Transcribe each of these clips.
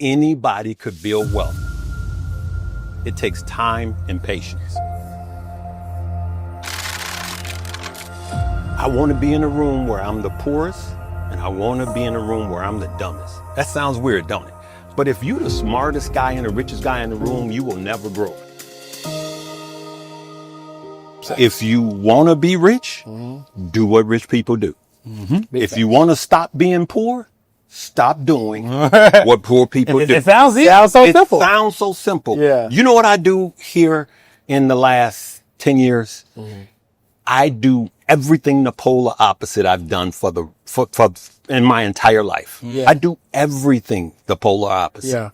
Anybody could build wealth. It takes time and patience. I want to be in a room where I'm the poorest, and I want to be in a room where I'm the dumbest. That sounds weird, don't it? But if you're the smartest guy and the richest guy in the room, you will never grow. If you want to be rich, do what rich people do. If you want to stop being poor, stop doing what poor people do. It sounds so simple. It sounds so simple. Yeah. You know what I do here in the last 10 years? I do everything the polar opposite I've done for in my entire life. Yeah. I do everything the polar opposite. Yeah.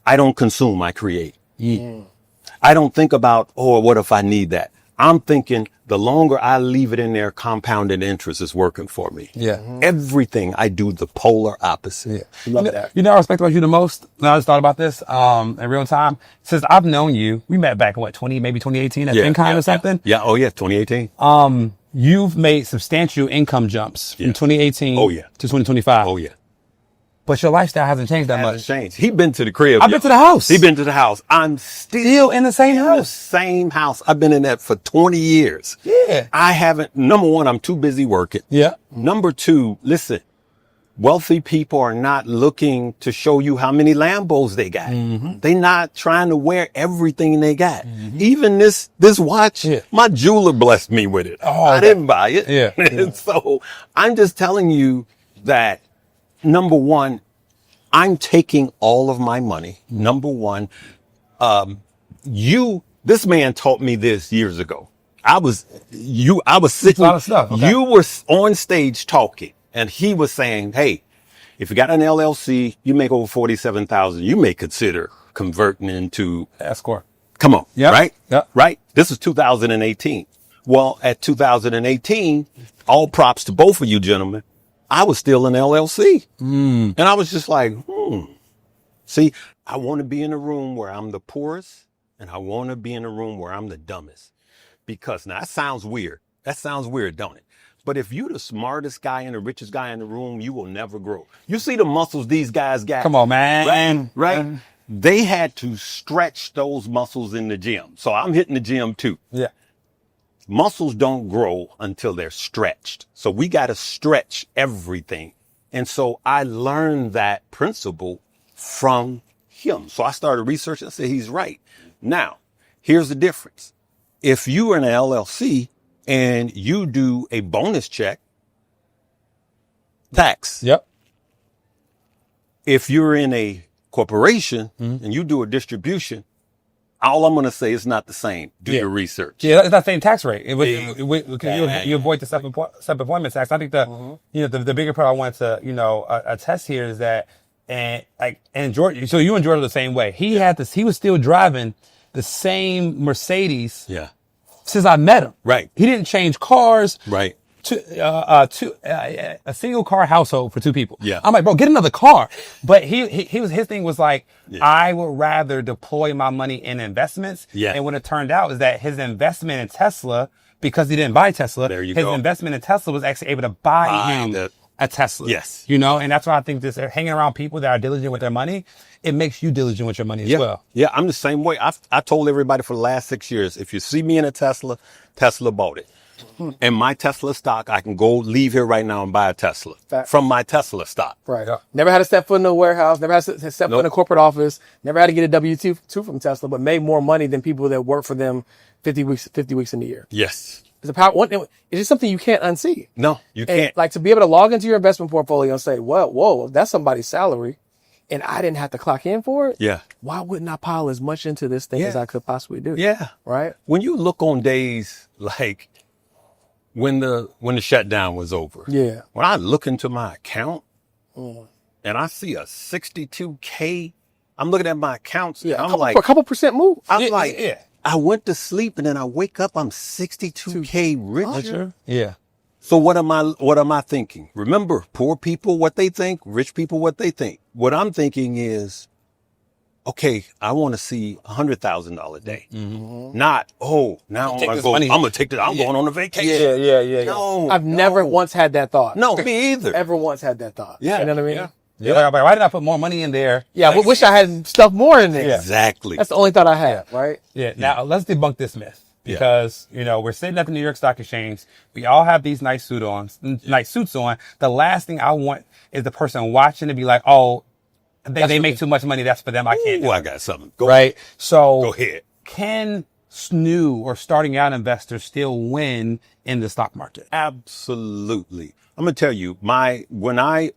I don't consume, I create. I don't think about, oh, what if I need that? I'm thinking the longer I leave it in there, compounded interest is working for me. Yeah. Everything I do the polar opposite. Yeah. Love that. You know what I respect about you the most? And I just thought about this in real time. Since I've known you, we met back in maybe 2018 at FinCon or something? Yeah. Oh, yeah. 2018. You've made substantial income jumps from 2018 to 2025. Oh, yeah. But your lifestyle hasn't changed that much. Hasn't changed. He been to the crib. I've been to the house. He been to the house. I'm still in the same in house. the same house. I've been in that for 20 years. Yeah. I haven't, number one, I'm too busy working. Yeah. Number two, listen, wealthy people are not looking to show you how many Lambos they got. They not trying to wear everything they got. Even this watch, my jeweler blessed me with it. I didn't buy it. And so I'm just telling you that, number one, I'm taking all of my money. Number one, this man taught me this years ago. I was sitting, a lot of stuff. Okay. You were on stage talking and he was saying, hey, if you got an LLC, you make over 47,000, you may consider converting into S-Corp. Come on. Yep. Right? Yep. Right? This is 2018. Well, at 2018, all props to both of you gentlemen, I was still in LLC. And I was just like, See, I want to be in a room where I'm the poorest and I want to be in a room where I'm the dumbest. Because now that sounds weird. That sounds weird, don't it? But if you're the smartest guy and the richest guy in the room, you will never grow. You see the muscles these guys got? Come on, man. Right? They had to stretch those muscles in the gym. So I'm hitting the gym too. Yeah. Muscles don't grow until they're stretched. So we got to stretch everything. And so I learned that principle from him. So I started researching. I said, he's right. Now, here's the difference. If you are in an LLC and you do a bonus check, tax. Yep. If you're in a corporation and you do a distribution, all I'm going to say is not the same. Do your research. Yeah, it's not the same tax rate. You avoid the self-employment tax. I think the bigger part I wanted to, attest here is that, and George, so you and George are the same way. He was still driving the same Mercedes. Yeah. Since I met him. Right. He didn't change cars. Right. A single car household for two people. Yeah. I'm like, bro, get another car. But his thing was like, I would rather deploy my money in investments. Yeah. And what it turned out is that his investment in Tesla, because he didn't buy Tesla, his investment in Tesla was actually able to buy him a Tesla. Yes. And that's why I think this hanging around people that are diligent with their money, it makes you diligent with your money as well. Yeah, I'm the same way. I told everybody for the last 6 years, if you see me in a Tesla, Tesla bought it. And my Tesla stock, I can go leave here right now and buy a Tesla from my Tesla stock. Right. Never had to step foot in a warehouse, never had to step foot in a corporate office, never had to get a W-2 from Tesla, but made more money than people that work for them 50 weeks in a year. Yes. It's just something you can't unsee. No, you can't. Like to be able to log into your investment portfolio and say, well, whoa, that's somebody's salary and I didn't have to clock in for it. Yeah. Why wouldn't I pile as much into this thing as I could possibly do? Yeah. Right. When you look on days like when the shutdown was over. Yeah. When I look into my account and I see a 62K, I'm looking at my accounts. Yeah. I'm like, for a couple percent move. I'm like, I went to sleep and then I wake up, I'm 62K richer. Yeah. So what am I thinking? Remember, poor people, what they think, rich people, what they think. What I'm thinking is, okay, I want to see $100,000 day. Not, now I'm going to take this. I'm going on a vacation. Yeah. No, I've never once had that thought. No, me either. Ever once had that thought. Yeah. You know what I mean? Like, why did I put more money in there? Yeah, I wish I had stuff more in there. Exactly. That's the only thought I had, right? Yeah. Now let's debunk this myth. Because, we're sitting at the New York Stock Exchange. We all have these nice suits on. The last thing I want is the person watching to be like, oh, they make too much money. That's for them. I can't do it. I got something. Go Right. So Go ahead. Can new or starting out investors still win in the stock market? Absolutely. I'm going to tell you, when I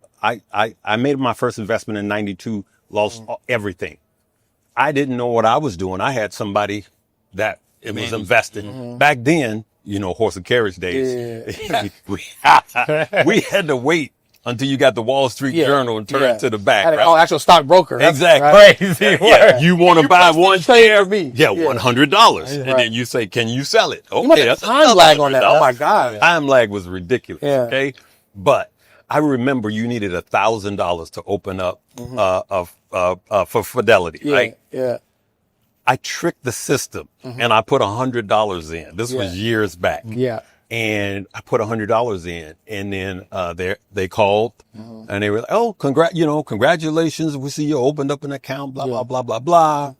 made my first investment in 92, lost everything. I didn't know what I was doing. I had somebody that it was investing. Back then, horse and carriage days. Yeah. we had to wait until you got the Wall Street Journal and turn it to the back. Right? Oh, actual stockbroker. Exactly. Right? Crazy. Yeah. You want to buy one share? me. Yeah, $100. And then you say, can you sell it? Okay, that's a time lag on that. Oh my God. Time lag was ridiculous. Yeah. Okay. But I remember you needed $1,000 to open up for Fidelity, right? Yeah. I tricked the system and I put $100 in. This was years back. Yeah. And I put $100 in, and then they called and they were like, "Oh, congratulations! We see you opened up an account, blah blah blah blah blah."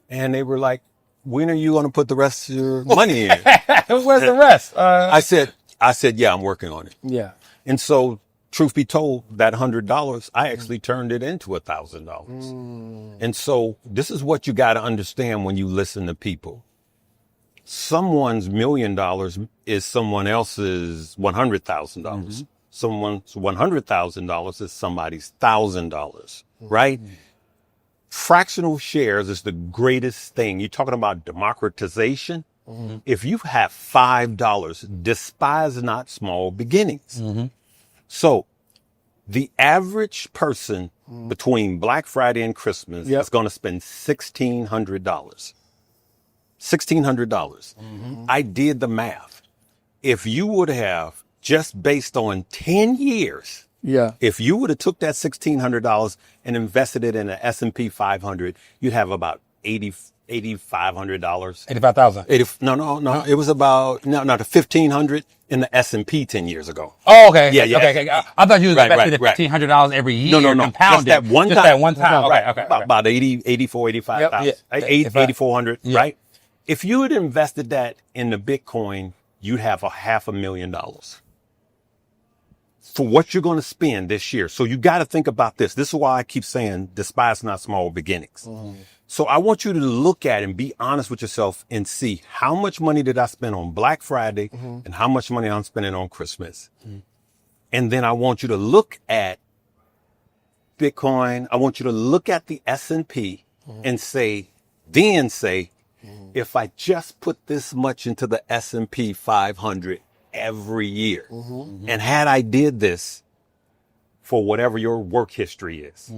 And they were like, "When are you going to put the rest of your money in?" Where's the rest? I said, "Yeah, I'm working on it." Yeah. And so, truth be told, that $100, I actually turned it into $1,000. And so, this is what you got to understand when you listen to people. Someone's $1 million is someone else's $100,000. Someone's $100,000 is somebody's $1,000, right? Fractional shares is the greatest thing. You're talking about democratization. If you have $5, despise not small beginnings. So the average person between Black Friday and Christmas is going to spend $1,600. $1,600. I did the math. If you would have just based on 10 years, if you would have took that $1,600 and invested it in an S&P 500, you'd have about $8,500. 85,000. No. It was about the 1,500 in the S&P 10 years ago. Oh, okay. Yeah. Okay. I thought you was investing $1,500 every year. No. Compounded. Just that one time. Just that one time. Right. Okay. About 85,000. 8,400, right? If you had invested that in the Bitcoin, you'd have $500,000 for what you're going to spend this year. So you got to think about this. This is why I keep saying despise not small beginnings. So I want you to look at and be honest with yourself and see how much money did I spend on Black Friday and how much money I'm spending on Christmas. And then I want you to look at Bitcoin. I want you to look at the S&P and say, if I just put this much into the S&P 500 every year, and had I did this for whatever your work history is,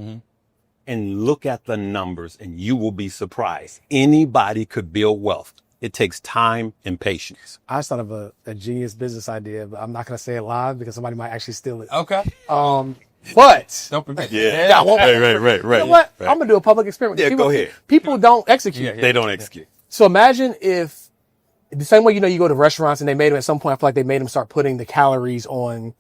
and look at the numbers, and you will be surprised. Anybody could build wealth. It takes time and patience. I just thought of a genius business idea, but I'm not going to say it live because somebody might actually steal it. Okay. But Don't forget. Yeah. Right. you know what? I'm going to do a public experiment. Yeah, go ahead. People don't execute. They don't execute. So imagine if the same way, you go to restaurants and they made them at some point, I feel like they made them start putting the calories on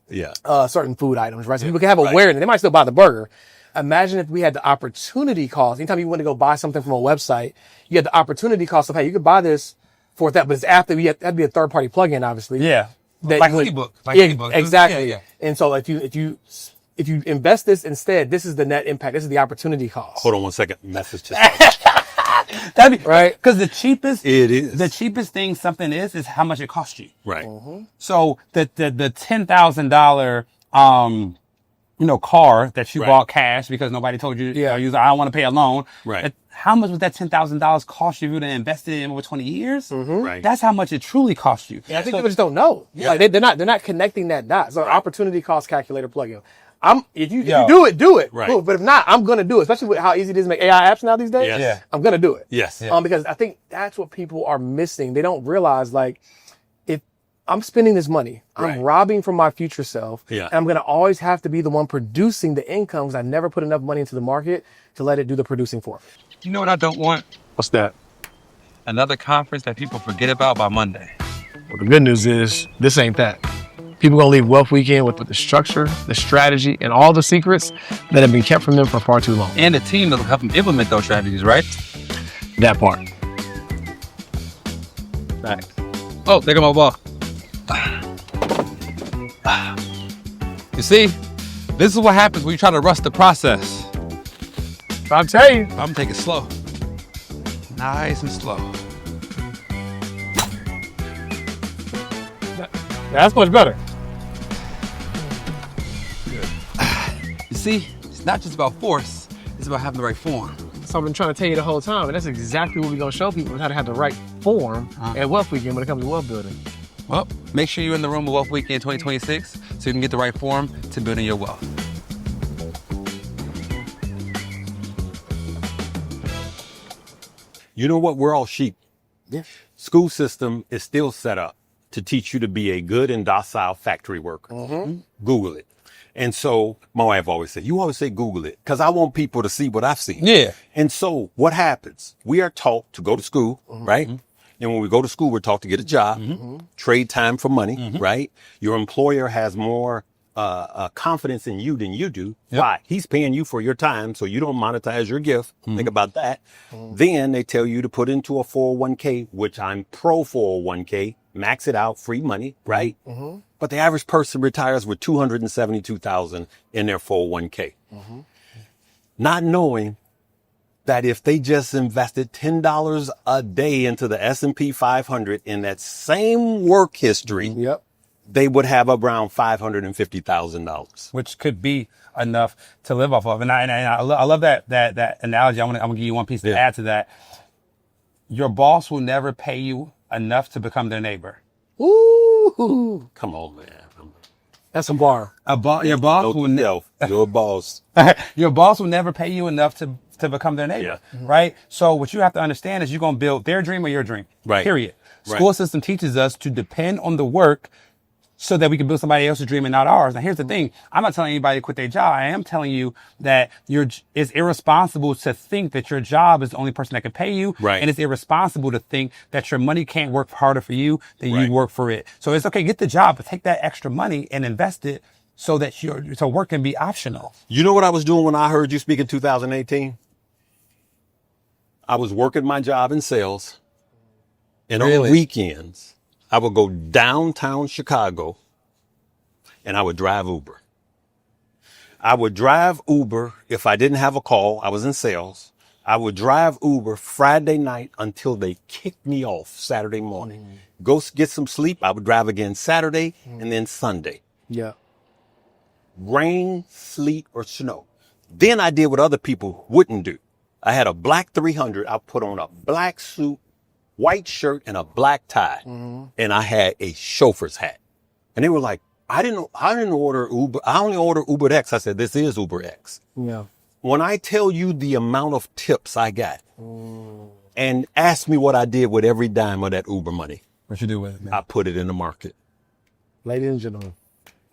certain food items, right? So people can have awareness. They might still buy the burger. Imagine if we had the opportunity cost. Anytime you want to go buy something from a website, you had the opportunity cost of, hey, you could buy this for that, but it's after that'd be a third party plugin, obviously. Yeah. Like an ebook. Exactly. Yeah. And so if you invest this instead, this is the net impact. This is the opportunity cost. Hold on one second. Message to That'd be right. Because the cheapest thing something is how much it costs you. Right. So the $10,000 car that you bought cash because nobody told you, I don't want to pay a loan. Right. How much would that $10,000 cost you if you would have invested it in over 20 years? Right. That's how much it truly cost you. Yeah, I think people just don't know. Yeah. Like they're not connecting that dot. So opportunity cost calculator plugin. If you do it. Right. Cool. But if not, I'm gonna do it. Especially with how easy it is to make AI apps now these days. Yes. Yeah. I'm gonna do it. Yes. Because I think that's what people are missing. They don't realize, like, if I'm spending this money, I'm robbing from my future self. Yeah. And I'm gonna always have to be the one producing the income because I never put enough money into the market to let it do the producing for me. You know what I don't want? What's that? Another conference that people forget about by Monday. Well, the good news is this ain't that. People are going to leave Wealth Weekend with the structure, the strategy, and all the secrets that have been kept from them for far too long. And a team that'll help them implement those strategies, right? That part. Right. Oh, there go my ball. You see, this is what happens when you try to rush the process. I'm telling you. I'm gonna take it slow. Nice and slow. That's much better. You see, it's not just about force, it's about having the right form. So I've been trying to tell you the whole time, and that's exactly what we're going to show people, how to have the right form at Wealth Weekend when it comes to wealth building. Well, make sure you're in the room at Wealth Weekend 2026 so you can get the right form to building your wealth. You know what? We're all sheep. Yeah. School system is still set up to teach you to be a good and docile factory worker. Google it. And so my wife always said, you always say Google it, because I want people to see what I've seen. Yeah. And so what happens? We are taught to go to school, right? And when we go to school, we're taught to get a job, trade time for money, right? Your employer has more confidence in you than you do. Yep. Why? He's paying you for your time, so you don't monetize your gift. Think about that. Then they tell you to put into a 401k, which I'm pro 401k, max it out, free money, right? But the average person retires with $272,000 in their 401k. Not knowing that if they just invested $10 a day into the S&P 500 in that same work history, they would have around $550,000. Which could be enough to live off of. And I love that analogy. I'm gonna give you one piece to add to that. Your boss will never pay you enough to become their neighbor. Ooh. Come on, man. That's a bar. Your boss will You're a boss. Your boss will never pay you enough to become their neighbor, right? So what you have to understand is you're going to build their dream or your dream, right? Period. School system teaches us to depend on the work so that we can build somebody else's dream and not ours. Now, here's the thing. I'm not telling anybody to quit their job. I am telling you that it's irresponsible to think that your job is the only person that can pay you. Right. And it's irresponsible to think that your money can't work harder for you than you work for it. So it's okay, get the job, but take that extra money and invest it so that so work can be optional. You know what I was doing when I heard you speak in 2018? I was working my job in sales. And on weekends, I would go downtown Chicago and I would drive Uber. I would drive Uber if I didn't have a call. I was in sales. I would drive Uber Friday night until they kicked me off Saturday morning. Go get some sleep. I would drive again Saturday and then Sunday. Yeah. Rain, sleet, or snow. Then I did what other people wouldn't do. I had a black 300. I put on a black suit, white shirt, and a black tie. And I had a chauffeur's hat. And they were like, I didn't order Uber. I only order Uber X. I said, this is Uber X. Yeah. When I tell you the amount of tips I got, and ask me what I did with every dime of that Uber money. What you do with it, man? I put it in the market. Ladies and gentlemen.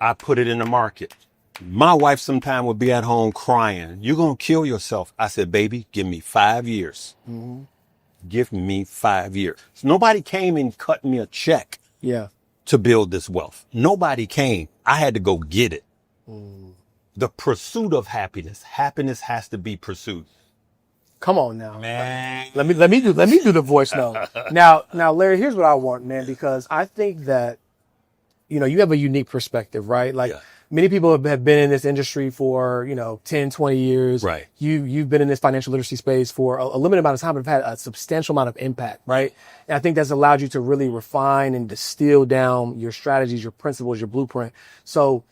I put it in the market. My wife sometime would be at home crying. You're going to kill yourself. I said, baby, give me 5 years. Give me 5 years. So nobody came and cut me a check to build this wealth. Nobody came. I had to go get it. The pursuit of happiness. Happiness has to be pursued. Come on now. Man. Let me do the voice note. Now, Larry, here's what I want, man, because I think that, you have a unique perspective, right? Like many people have been in this industry for, 10, 20 years. Right. You've been in this financial literacy space for a limited amount of time, but have had a substantial amount of impact, right? And I think that's allowed you to really refine and distill down your strategies, your principles, your blueprint. So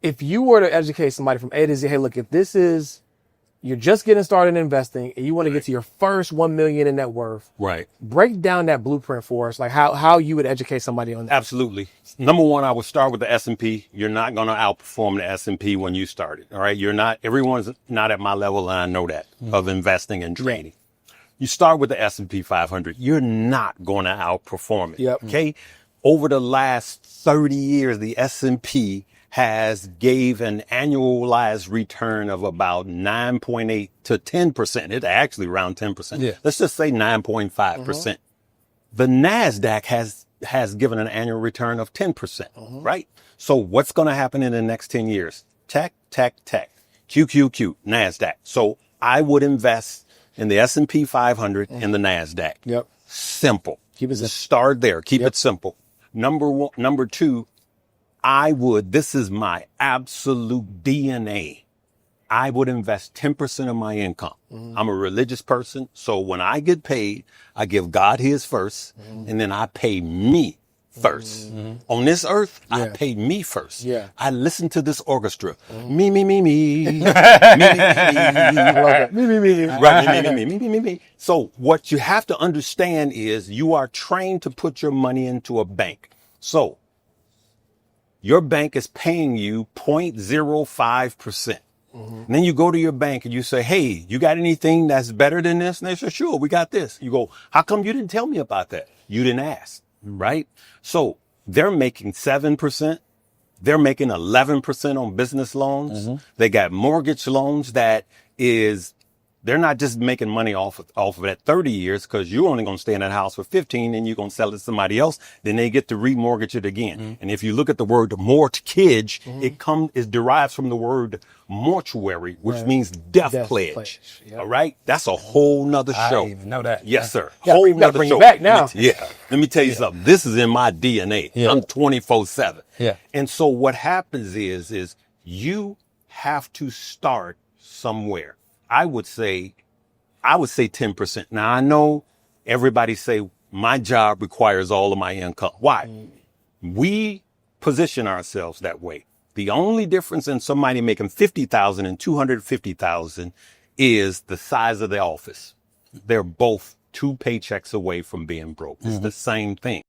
if you were to educate somebody from A to Z, hey, look, if this is, you're just getting started in investing and you want to get to your first 1 million in net worth. Right. Break down that blueprint for us, like how you would educate somebody on that. Absolutely. Number one, I would start with the S&P. You're not going to outperform the S&P when you started. All right. Everyone's not at my level. And I know that of investing and trading. You start with the S&P 500. You're not going to outperform it. Yep. Okay. Over the last 30 years, the S&P gave an annualized return of about 9.8 to 10%. It's actually around 10%. Yeah. Let's just say 9.5%. The NASDAQ has given an annual return of 10%, right? So what's going to happen in the next 10 years? Tech, QQQ, NASDAQ. So I would invest in the S&P 500 and the NASDAQ. Yep. Simple. Keep it simple. Start there. Keep it simple. Number one. Number two, this is my absolute DNA. I would invest 10% of my income. I'm a religious person. So when I get paid, I give God his first, and then I pay me first. On this earth, I pay me first. Yeah. I listen to this orchestra. Me. Me, me, me. Me, me, me. Me, me, me. Right, me. So what you have to understand is you are trained to put your money into a bank. So your bank is paying you 0.05%. And then you go to your bank and you say, hey, you got anything that's better than this? And they say, sure, we got this. You go, how come you didn't tell me about that? You didn't ask, right? So they're making 7%. They're making 11% on business loans. They got mortgage loans they're not just making money off of that 30 years because you're only going to stay in that house for 15 and you're going to sell it to somebody else. Then they get to remortgage it again. And if you look at the word mortgage, it derives from the word mortuary, which means death pledge. Yep. All right. That's a whole nother show. I didn't even know that. Yes, sir. Whole nother bring show. it back now. Let me tell you something. This is in my DNA. I'm 24/7. Yeah. And so what happens is you have to start somewhere. I would say 10%. Now I know everybody say my job requires all of my income. Why? We position ourselves that way. The only difference in somebody making 50,000 and 250,000 is the size of the office. They're both 2 paychecks away from being broke. It's the same thing.